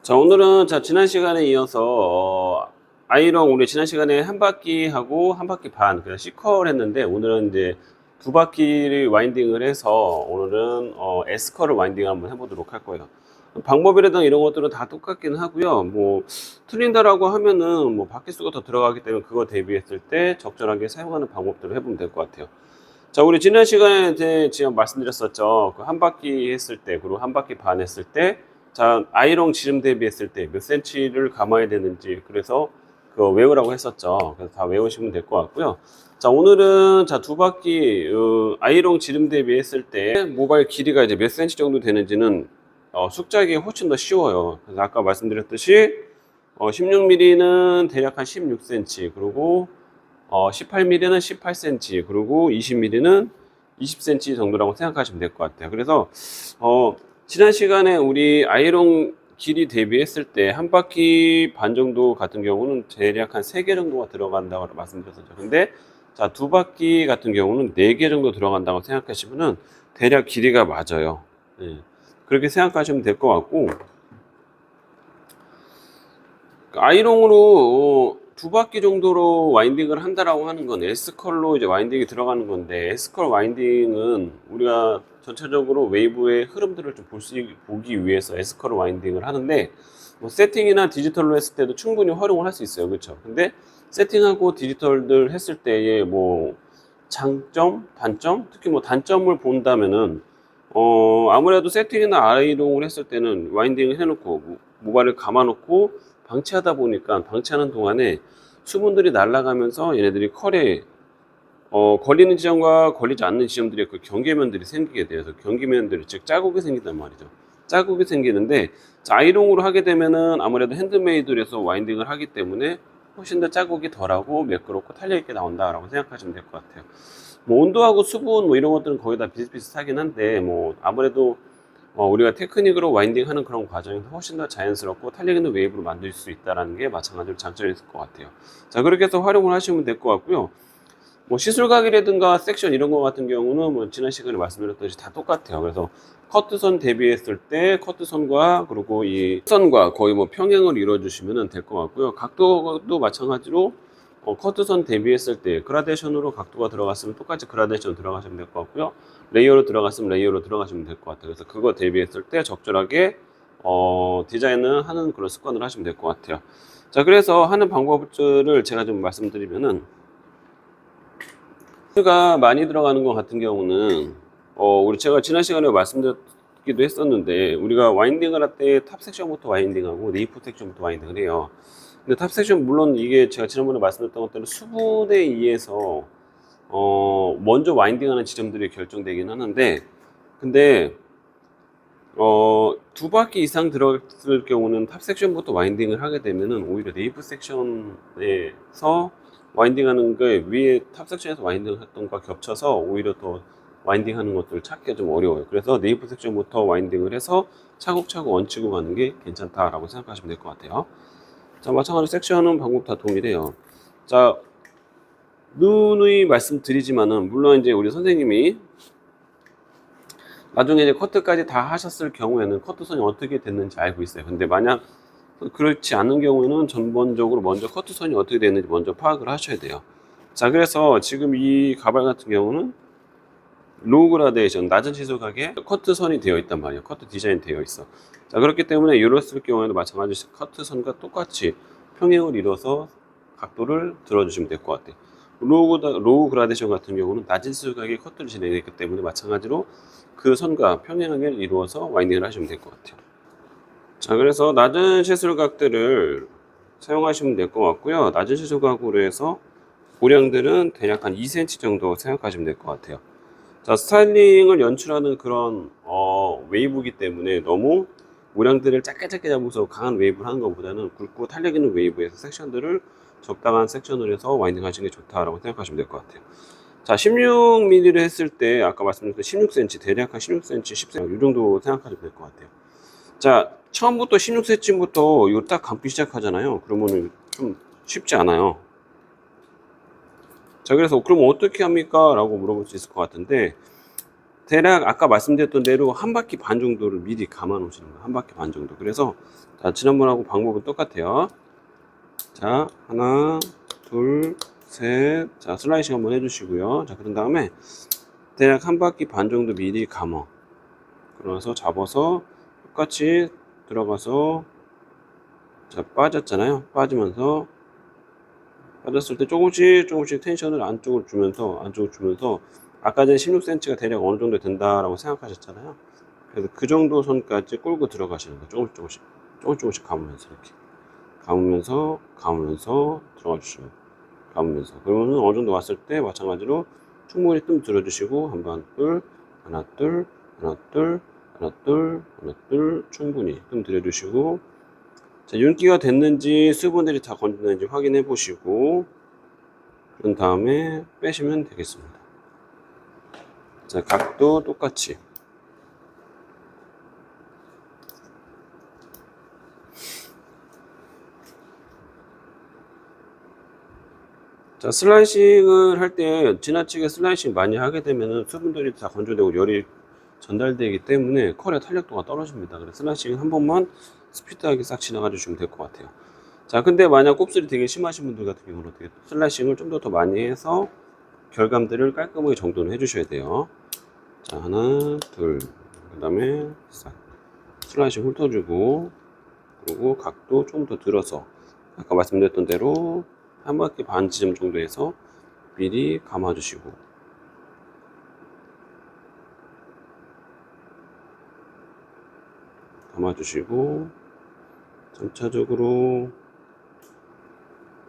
자, 오늘은 지난 시간에 이어서 아이롱 우리 지난 시간에 한 바퀴 하고 한 바퀴 반 그래서 C컬 했는데, 오늘은 이제 두 바퀴를 와인딩을 해서 오늘은 S컬을 와인딩 한번 해보도록 할 거예요. 방법이라든 이런 것들은 다 똑같기는 하고요. 뭐 틀린다라고 하면은 뭐 바퀴수가 더 들어가기 때문에 그거 대비했을 때 적절하게 사용하는 방법들을 해보면 될 것 같아요. 자, 우리 지난 시간에 이제 지금 말씀드렸었죠. 그 한 바퀴 했을 때, 그리고 한 바퀴 반 했을 때, 자, 아이롱 지름 대비했을 때 몇 센치를 감아야 되는지, 그래서 그 외우라고 했었죠. 그래서 다 외우시면 될 것 같고요. 자, 오늘은 자, 두 바퀴, 아이롱 지름 대비했을 때 모발 길이가 이제 몇 센치 정도 되는지는 숙지하기 훨씬 더 쉬워요. 그래서 아까 말씀드렸듯이 16mm는 대략 한 16cm, 그리고 18mm는 18cm, 그리고 20mm는 20cm 정도라고 생각하시면 될 것 같아요. 그래서 지난 시간에 우리 아이롱 길이 대비했을 때 한 바퀴 반 정도 같은 경우는 대략 한 3개 정도가 들어간다고 말씀드렸었죠. 근데 자, 두 바퀴 같은 경우는 4개 정도 들어간다고 생각하시면은 대략 길이가 맞아요. 예. 그렇게 생각하시면 될 것 같고, 아이롱으로 두 바퀴 정도로 와인딩을 한다라고 하는 건 S컬로 이제 와인딩이 들어가는 건데, S컬 와인딩은 우리가 전체적으로 웨이브의 흐름들을 좀 보기 위해서 S컬 와인딩을 하는데, 뭐 세팅이나 디지털로 했을 때도 충분히 활용을 할 수 있어요. 그렇죠? 근데 세팅하고 디지털들 했을 때의 뭐 장점, 단점, 특히 뭐 단점을 본다면은 아무래도 세팅이나 아이롱을 했을 때는 와인딩을 해놓고 모발을 감아놓고 방치하다 보니까, 방치하는 동안에 수분들이 날아가면서 얘네들이 컬에 걸리는 지점과 걸리지 않는 지점들의 그 경계면들이 생기게 돼요. 그래서 경계면들이, 즉 자국이 생긴단 말이죠. 자국이 생기는데, 아이롱으로 하게 되면은 아무래도 핸드메이드에서 와인딩을 하기 때문에 훨씬 더 자국이 덜하고 매끄럽고 탄력 있게 나온다라고 생각하시면 될 것 같아요. 뭐 온도하고 수분 뭐 이런 것들은 거의 다 비슷비슷하긴 한데, 뭐 아무래도 우리가 테크닉으로 와인딩 하는 그런 과정에서 훨씬 더 자연스럽고 탄력 있는 웨이브로 만들 수 있다는 게 마찬가지로 장점이 있을 것 같아요. 자, 그렇게 해서 활용을 하시면 될 것 같고요. 뭐 시술각이라든가 섹션 이런 거 같은 경우는 뭐 지난 시간에 말씀드렸듯이 다 똑같아요. 그래서 커트선 대비했을 때 커트선과 그리고 이 선과 거의 뭐 평행을 이루어 주시면 될 것 같고요. 각도도 마찬가지로 커트선 대비했을 때 그라데이션으로 각도가 들어갔으면 똑같이 그라데이션 들어가시면 될 것 같고요. 레이어로 들어갔으면 레이어로 들어가시면 될 것 같아요. 그래서 그거 대비했을 때 적절하게 디자인을 하는 그런 습관을 하시면 될 것 같아요. 자, 그래서 하는 방법들을 제가 좀 말씀드리면은, 가 많이 들어가는 것 같은 경우는 우리 제가 지난 시간에 말씀드리기도 했었는데, 우리가 와인딩을 할 때 탑 섹션부터 와인딩하고 네이프 섹션부터 와인딩을 해요. 근데 탑 섹션, 물론 이게 제가 지난번에 말씀드렸던 것들은 수분에 의해서 먼저 와인딩하는 지점들이 결정되긴 하는데, 근데 두 바퀴 이상 들어갔을 경우는 탑 섹션부터 와인딩을 하게 되면은 오히려 네이프 섹션에서 와인딩하는 게 위에 탑 섹션에서 와인딩 했던 것과 겹쳐서 오히려 더 와인딩 하는 것들을 찾기가 좀 어려워요. 그래서 네이프 섹션부터 와인딩을 해서 차곡차곡 얹히고 가는 게 괜찮다라고 생각하시면 될 것 같아요. 자, 마찬가지로 섹션은 방법 다 동일해요. 자, 누누이 말씀드리지만은, 물론 이제 우리 선생님이 나중에 이제 커트까지 다 하셨을 경우에는 커트선이 어떻게 됐는지 알고 있어요. 근데 만약 그렇지 않은 경우에는 전반적으로 먼저 커트선이 어떻게 되는지 먼저 파악을 하셔야 돼요. 자, 그래서 지금 이 가발 같은 경우는 로우 그라데이션, 낮은 시소각에 커트선이 되어 있단 말이에요. 커트 디자인 되어 있어. 자, 그렇기 때문에 이랬을 경우에도 마찬가지로 커트선과 똑같이 평행을 이뤄서 각도를 들어주시면 될 것 같아요. 로우 그라데이션 같은 경우는 낮은 시소각에 커트를 진행했기 때문에 마찬가지로 그 선과 평행하게 이루어서 와인딩을 하시면 될 것 같아요. 자, 그래서 낮은 시술각들을 사용하시면 될 것 같고요. 낮은 시술각으로 해서 고량들은 대략 한 2cm 정도 생각하시면 될 것 같아요. 자, 스타일링을 연출하는 그런 웨이브이기 때문에 너무 모량들을 짧게 잡아서 강한 웨이브를 하는 것보다는 굵고 탄력 있는 웨이브에서 섹션들을 적당한 섹션을 해서 와인딩 하시는 게 좋다라고 생각하시면 될 것 같아요. 자, 16mm를 했을 때 아까 말씀드렸던 16cm, 대략 한 16cm, 10cm 이 정도 생각하시면 될 것 같아요. 자, 처음부터 16cm부터 이거 딱 감기 시작하잖아요. 그러면은 좀 쉽지 않아요. 자, 그래서 그럼 어떻게 합니까? 라고 물어볼 수 있을 것 같은데, 대략 아까 말씀드렸던 대로 한 바퀴 반 정도를 미리 감아 놓으시는 거예요. 한 바퀴 반 정도. 그래서 자, 지난번하고 방법은 똑같아요. 자, 하나, 둘, 셋. 자, 슬라이싱 한번 해주시고요. 자, 그런 다음에 대략 한 바퀴 반 정도 미리 감아. 그러면서 잡아서 똑같이 들어가서 자, 빠졌잖아요. 빠지면서 빠졌을 때 조금씩 텐션을 안쪽으로 주면서 아까 전에 16cm가 대략 어느 정도 된다라고 생각하셨잖아요. 그래서 그 정도 선까지 끌고 들어가시는 거예요. 조금씩 감으면서 이렇게 감으면서 들어가 주시고 감으면서 그러면 어느 정도 왔을 때 마찬가지로 충분히 뜸 들어주시고 한번 하나 둘 충분히 뜸 들여주시고 자, 윤기가 됐는지 수분들이 다 건졌는지 확인해 보시고 그런 다음에 빼시면 되겠습니다. 자, 각도 똑같이 자, 슬라이싱을 할 때 지나치게 슬라이싱 많이 하게 되면 수분들이 다 건조되고 열이 전달되기 때문에 컬의 탄력도가 떨어집니다. 그래서 슬라이싱 한 번만 스피드하게 싹 지나가 주시면 될 것 같아요. 자, 근데 만약 곱슬이 되게 심하신 분들 같은 경우는 어떻게 슬라이싱을 좀 더 많이 해서 결감들을 깔끔하게 정돈을 해주셔야 돼요. 자, 하나, 둘, 그 다음에 싹 슬라이싱 훑어주고 그리고 각도 좀 더 들어서 아까 말씀드렸던 대로 한 바퀴 반 지점 정도에서 미리 감아주시고 점차적으로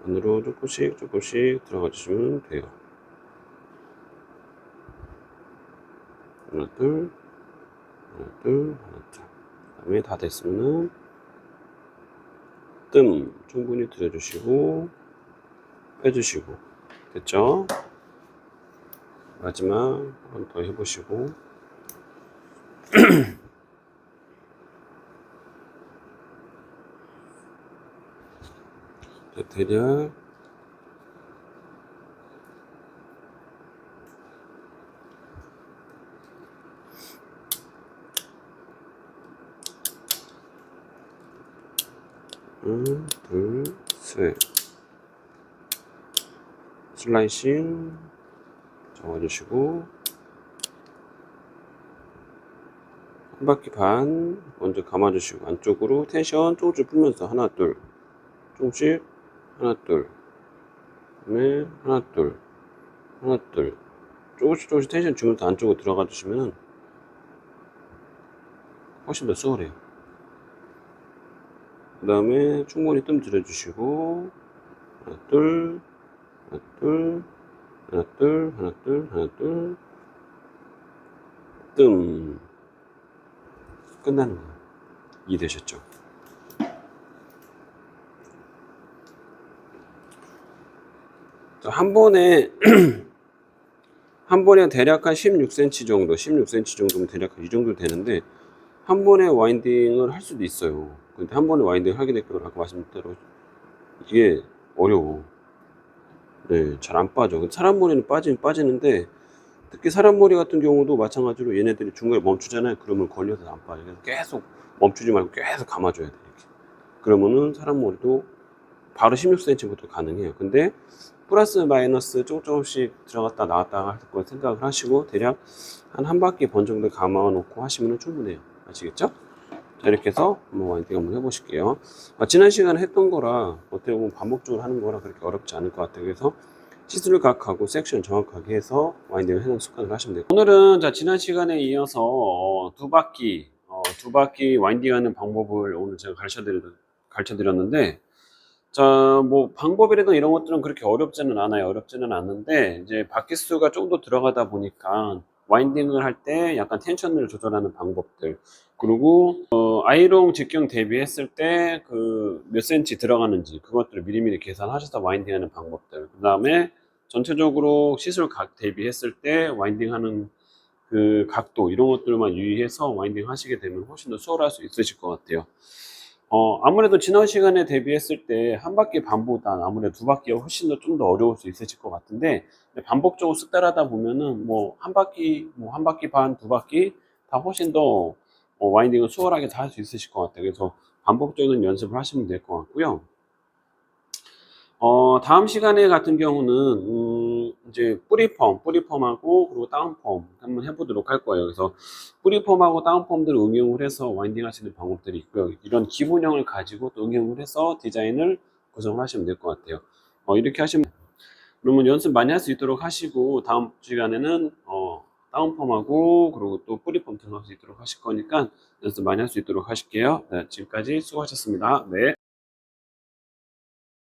안으로 조금씩 들어가 주시면 돼요. 하나 둘 그 다음에 다 됐으면은 뜸 충분히 들여주시고 빼주시고 됐죠? 마지막 한 번 더 해보시고 대략 하나, 둘, 셋 슬라이싱 잡아주시고 한 바퀴 반 먼저 감아주시고 안쪽으로 텐션 조금씩 풀면서 하나 둘 조금씩 하나 둘 그다음에 하나 둘 조금씩 텐션 주면서 안쪽으로 들어가 주시면 훨씬 더 수월해요. 그 다음에 충분히 뜸 들여주시고 하나 둘 뜸 끝나는 거예요. 이해되셨죠? 한 번에 대략 한 16cm 정도면 대략 이 정도 되는데 한 번에 와인딩을 할 수도 있어요. 근데 한 번에 와인딩을 하게 되면 아까 말씀드린 대로 이게 어려워. 네, 잘 안 빠져. 사람 머리는 빠지면 빠지는데 특히 사람 머리 같은 경우도 마찬가지로 얘네들이 중간에 멈추잖아요. 그러면 걸려서 안 빠져. 그래서 계속 멈추지 말고 계속 감아줘야 돼. 이렇게. 그러면은 사람 머리도 바로 16cm부터 가능해요. 근데 플러스 마이너스 조금씩 들어갔다 나왔다 할 거 생각을 하시고 대략 한 바퀴 번 정도 감아 놓고 하시면 충분해요. 아시겠죠? 자, 이렇게 해서 한번 와인딩 한번 해보실게요. 지난 시간에 했던 거라 어떻게 보면 반복적으로 하는 거라 그렇게 어렵지 않을 것 같아요. 그래서 시술 각하고 섹션 정확하게 해서 와인딩을 해놓은 습관을 하시면 돼요. 오늘은 자, 지난 시간에 이어서 두 바퀴 와인딩 하는 방법을 오늘 제가 가르쳐 드렸는데 자, 뭐 방법이라든 이런 것들은 그렇게 어렵지는 않은데 이제 바퀴수가 좀 더 들어가다 보니까 와인딩을 할 때 약간 텐션을 조절하는 방법들 그리고 아이롱 직경 대비했을 때 그 몇 센치 들어가는지 그것들을 미리미리 계산하셔서 와인딩하는 방법들 그 다음에 전체적으로 시술 각 대비했을 때 와인딩하는 그 각도 이런 것들만 유의해서 와인딩 하시게 되면 훨씬 더 수월할 수 있으실 것 같아요. 아무래도 지난 시간에 대비했을 때 한 바퀴 반보단 아무래도 두 바퀴가 훨씬 더 좀 더 어려울 수 있으실 것 같은데, 반복적으로 쓱 따라하다 보면은 뭐 한 바퀴, 뭐 한 바퀴 반, 두 바퀴 다 훨씬 더 와인딩을 수월하게 다 할 수 있으실 것 같아요. 그래서 반복적인 연습을 하시면 될 것 같고요. 다음 시간에 같은 경우는, 이제 뿌리펌하고, 그리고 다운펌 한번 해보도록 할 거예요. 그래서 뿌리펌하고 다운펌들을 응용을 해서 와인딩 하시는 방법들이 있고요. 이런 기본형을 가지고 또 응용을 해서 디자인을 구성을 하시면 될 것 같아요. 이렇게 하시면, 그러면 연습 많이 할 수 있도록 하시고, 다음 시간에는, 다운펌하고, 그리고 또 뿌리펌 들어갈 수 있도록 하실 거니까, 연습 많이 할 수 있도록 하실게요. 네, 지금까지 수고하셨습니다. 네.